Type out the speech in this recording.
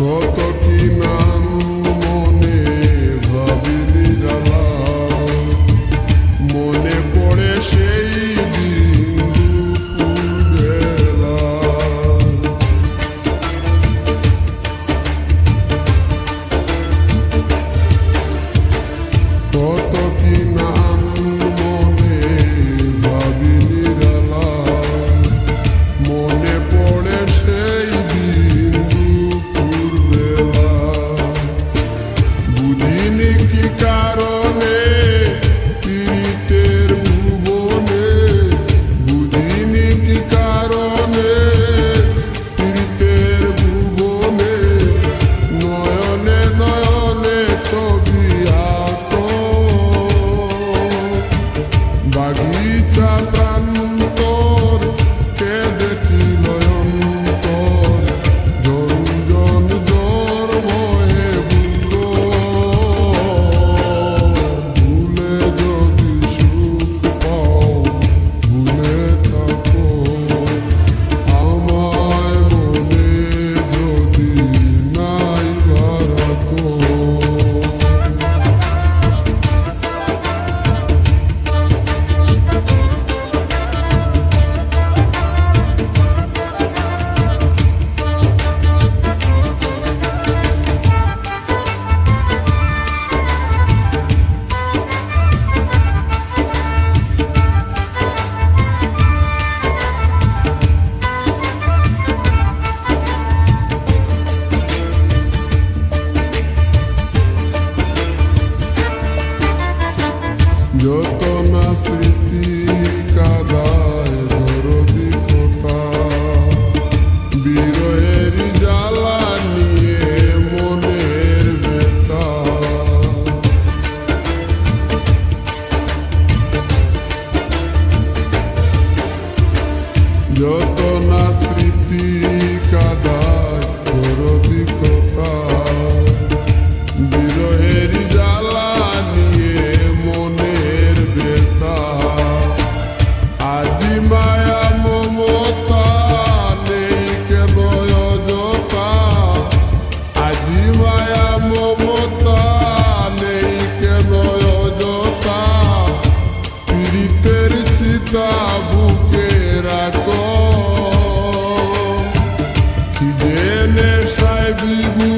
কত কি নাম মনে ভাবিলি জ্বালা, মনে পড়ে সেই দিন দুপুর বেলা। কত কি নাম মনে ভাবিলি জ্বালা, মনে পড়ে সেই দিন দুপুর বেলা। বুঝিনি কি কারণে পীড়িতের ভুবনে, বুঝিনি কি কারণে পীড়িতের ভুবনে, নয়নে নয়নে ছবি আঁক। বাগিচা প্রান্তর কেঁদেছিল অন্তর, ঝনঝন জ্বর বয়ে ভুলে যদি সুখ পাও ভুলে থাকো, আমায় মনে যদি নাই রাখো। যত না স্মৃতি কাদায় দরদি কথা, বিরহের জ্বালা নিয়ে মনের ব্যথা। যত না স্মৃতি কাদায় দরদি কথা, বিরহের জ্বালা নিয়ে মনের ব্যথা। আজি মায়া মমতা নেই কেন অযথা, আজি মায়া মমতা নেই কেন অযথা, পীড়িতের চিতা বুকে রাখো। কি জেনে সাই বিভু